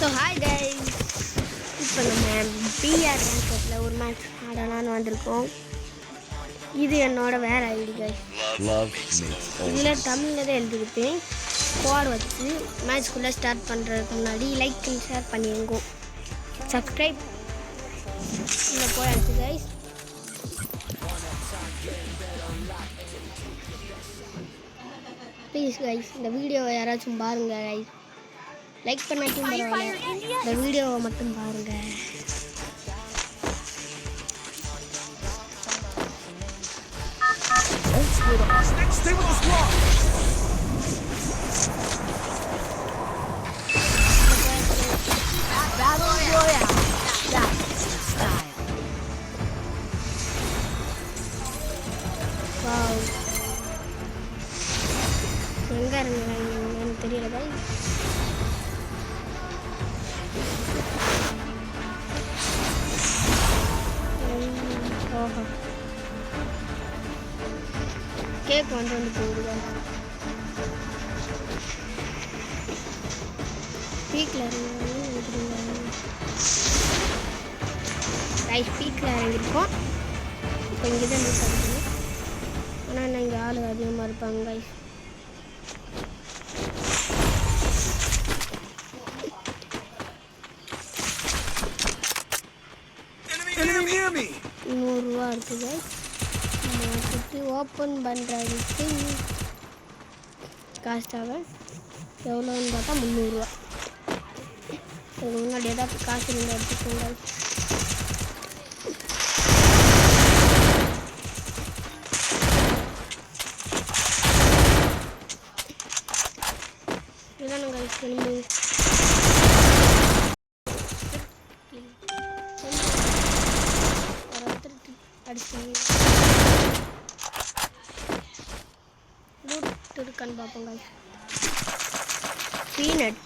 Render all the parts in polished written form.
So hi guys, இப்போ நம்ம PR ரேங்கப்பில் ஒரு மேட்ச் ஆடலான்னு வந்திருக்கோம். இது என்னோட வேறு ஐடி கைஸ். இதில் தமிழில் தான் எழுதிருப்பேன். ஸ்குவாட் வச்சு மேட்ச்குள்ளே ஸ்டார்ட் பண்ணுறதுக்கு முன்னாடி லைக் அண்ட் ஷேர் பண்ணிடுங்க. சப்ஸ்கிரைப் இங்கே போயாச்சு கைஸ். ப்ளீஸ் கைஸ், இந்த வீடியோவை யாராச்சும் பாருங்கள் கைஸ். லைக் பண்ணாச்சும் பரவாயில்ல, இந்த வீடியோவை மட்டும் பாருங்கள். எங்கே இருங்க தெரியல கைஸ். கேக் வந்து போகுது பீக்கில் ரைட் பீக்கில் இறங்கியிருக்கோம். இப்போ இங்கே தான் மிஸ் ஆகுது. ஆனால் நான் இங்கே ஆள் அதிகமாக இருப்பாங்க கைஸ். $100 இருக்குது. சுற்றி ஓப்பன் பண்ணுறதுக்கு காஸ்ட்டாக எவ்வளோன்னு பார்த்தா $300. இதுக்கு முன்னாடி ஏதாவது காசு இருந்தால் எடுத்துக்கோங்க. இதான கைஸ் திரும்பி இருக்கான்னு பார்ப்போங்க. பீனட்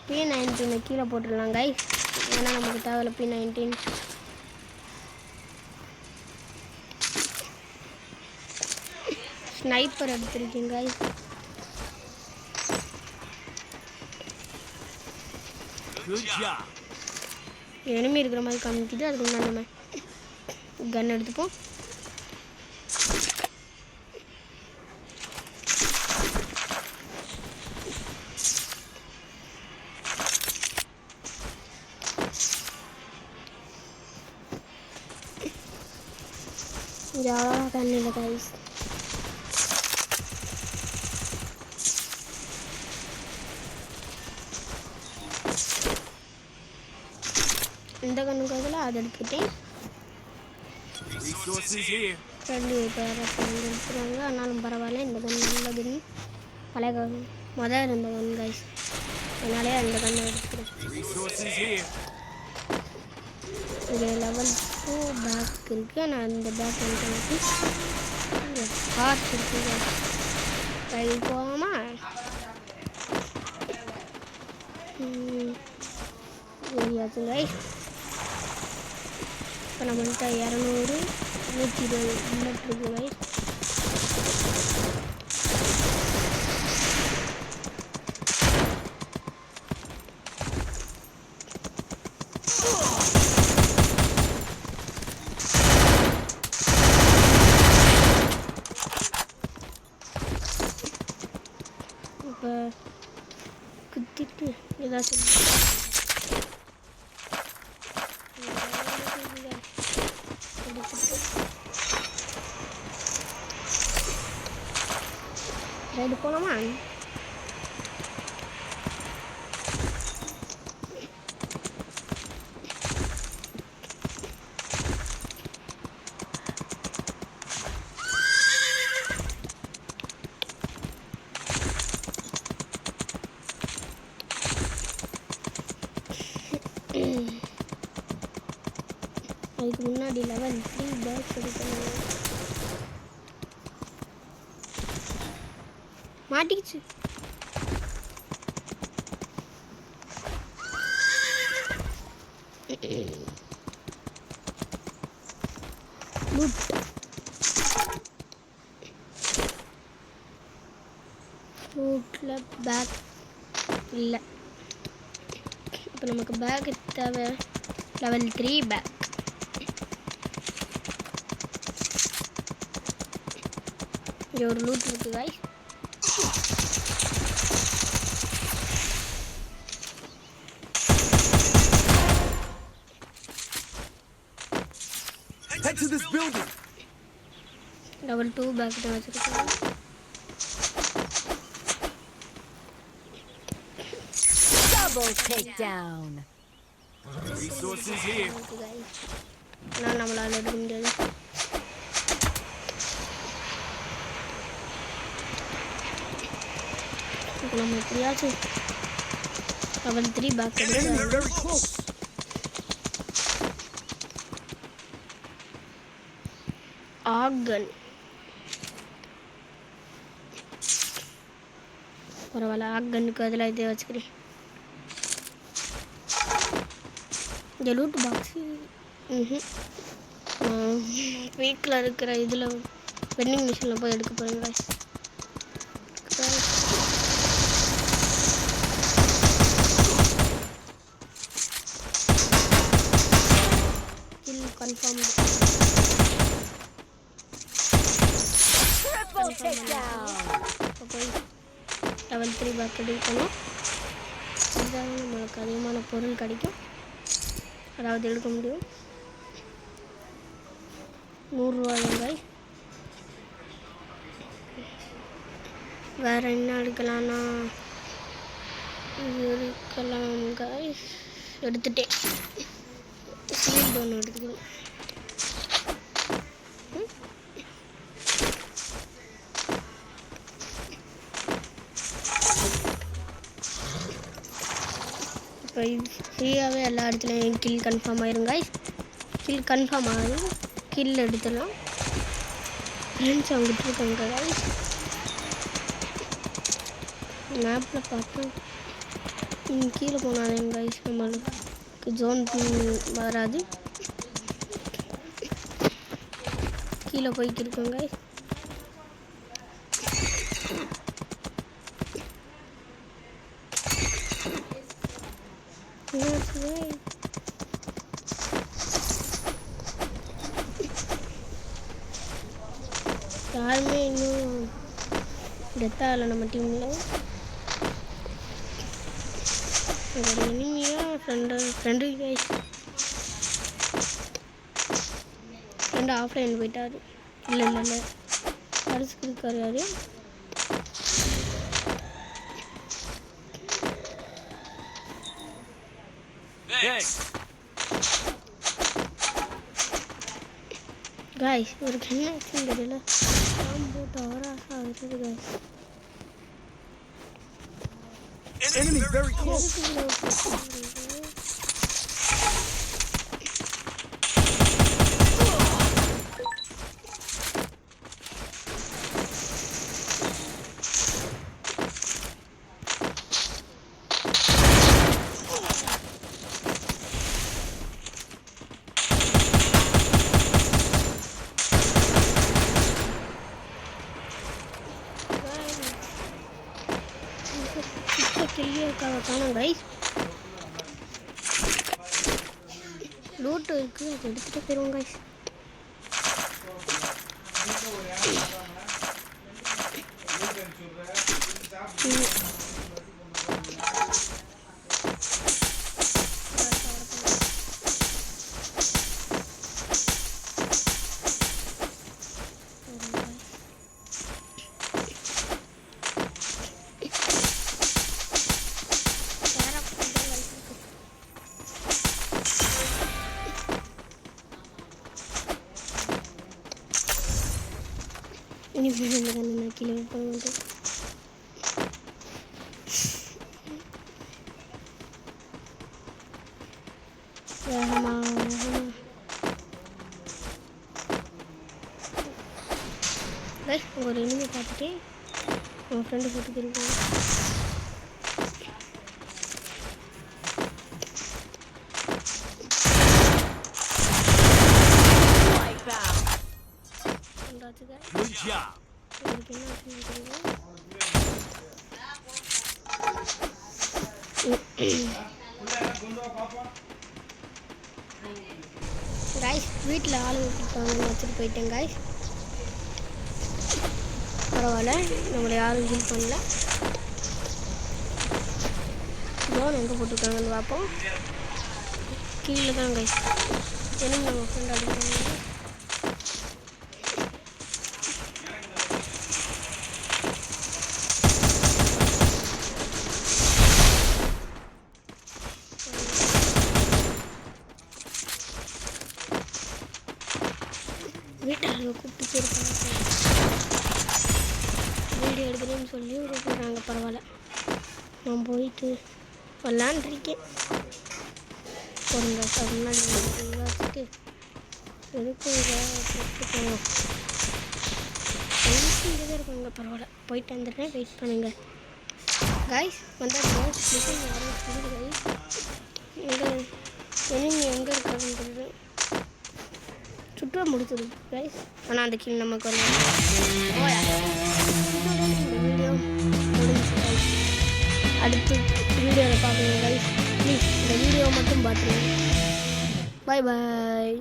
P19 கீழே போட்டுடலாம் கைஸ். ஏன்னா நமக்கு தேவையில்ல P19. ஸ்னைப்பர் எடுத்துருக்கீங்க கைஸ். எனிமி இருக்கிற மாதிரி காமிக்கிட்டு அதுக்கு முன்னாடி நம்ம கன் எடுத்துப்போம். இது அவ்வளோவா கன் இல்லை கைஸ். இந்த கண்ணுக்காக அதை எடுத்துக்கிட்டேன். ரெண்டு பேர் எடுத்துருவாங்க. ஆனாலும் பரவாயில்ல, இந்த கண் நல்ல கன். பழைய கன் முதல் இருந்த கன் கைஸ், அதனாலே அந்த கண்ணை எடுத்துக்கிறேன். இது லெவல் 2 பேக் இருக்குது. ஆனால் அந்த பேக் வந்து ஹார்ட் இருக்குது. கை போகாமா ஏரியாச்சு கைஸ். இப்போ நம்மள்கிட்ட 200 120 புல்லட் இருக்குது கைஸ். இப்போ குத்திட்டு ஏதாச்சும் ரைடு போகலாமா? அதுக்கு முன்னாடி லெவல் 3 பேக்ஸ் எடுக்கணும். மாட்டிக்கிச்சு. loot. ரூட்டில் பேக் இல்லை. இப்போ நமக்கு பேக் தேவை. Level 3 bag. இங்கே ஒரு லூட் இருக்குது guys. Head to this building. Level 2 bag தான் வச்சுருக்கோம். Double takedown. Resources here. ஆனால் நம்மளால் எடுக்க முடியாது. இப்போ நம்ம எப்படியாச்சும் லெவல் 3 பேக் Enemy எடுத்து very close. ஆகன் பரவாயில்ல. ஆகனுக்கு அதில் இதே வச்சுக்கிறேன். இந்த லூட் பாக்ஸு வீட்டில் இருக்கிற இதில் வெண்டிங் மிஷினில் போய் எடுக்க போகிறேன் guys. Kill confirm. Triple takedown. இப்போ போய் லெவல் 3 பேக் எடுக்கணும். இதுதான் நம்மளுக்கு அதிகமான பொருள் கிடைக்கும். அதாவது எடுக்க முடியும். 100 ரூபாய். வேறு என்ன எடுக்கலாம்னா இது எடுக்கலாம் guys. எடுத்துட்டேன். ஷீல்டு ஒன்று எடுத்துக்கிறேன். இப்போ ஃப்ரீயாகவே எல்லா இடத்துலையும் கில் கன்ஃபார்ம் ஆயிரும் guys. கில் கன்ஃபார்ம் ஆகும். கில் எடுத்துடலாம். ஃப்ரெண்ட்ஸ் அவங்ககிட்ட இருக்காங்க guys. மேப்பில் பார்த்தா கீழே போனாலே guys நம்மளுக்கு ஜோன் வராது. கீழே போய்க்கு இருக்கோம் guys. யாருமே இன்னும் டெத் ஆகலை நம்ம டீமில். ஒரு எனிமியாக ஃப்ரெண்டு guys. ஃப்ரெண்டு ஆஃப்லைன் போயிட்டாரு. இல்லை அரிசிக்கு இருக்காரு யாரு. Thanks. guys இவருக்கு என்ன ஆச்சுன்னு தெரியல. போட்டு அவராசா இருக்குது guys. Enemy very close. காணும் கைஸ். லூட்டு இருக்குது, அதை எடுத்துகிட்டு போயிடுவோம் guys. ini bener-bener nak kilo banget. Ya mau. Guys, ஒரு இனிமே பார்த்துட்டு என் ஃப்ரெண்டு போட்டு தெரியும். Good job. உங்களுக்கு என்ன ஆச்சுன்னு தெரியுமா? காய்ஸ் வீட்டில் ஆளுங்க கூப்பிட்டாங்கன்னு வச்சுட்டு போயிட்டேன் காய்ஸ். பரவாயில்ல, நம்மளை யாரும் கில் பண்ணல. ஜோன் எங்கே போட்டிருக்காங்கன்னு பார்ப்போம். கீழே தான் காய்ஸ். ஏன்னா நம்ம ஃப்ரெண்ட் அடிக்கிறாங்க. வீட்டாளுங்க கூப்பிட்டு போயிருக்காங்க. வீடியோ எடுக்கிறேன்னு சொல்லி போகிறாங்க. பரவாயில்ல, நான் போயிட்டு விளாண்டுருக்கேன். ஒரு முன்னாடி வச்சுட்டு எதுக்கும் போட்டுக்கோங்க. இங்கே தான் இருக்காங்க. பரவாயில்ல, போயிட்டு வந்துடுறேன். வெயிட் பண்ணுங்கள் காய்ஸ். வந்தால் மிஷின் யாரும் புரியுது காய்ஸ். எங்கள் எனிமி எங்கே இருக்காருன்றது சுற்ற முடிச்சது கைஸ். ஆனால் அந்த கீழ் நமக்கு வந்து இந்த வீடியோ முடிஞ்சு கைஸ். அடுத்து வீடியோவில் பார்க்கணும் கைஸ். ப்ளீஸ் இந்த வீடியோ மட்டும் பார்த்துருங்க. பாய் பாய்.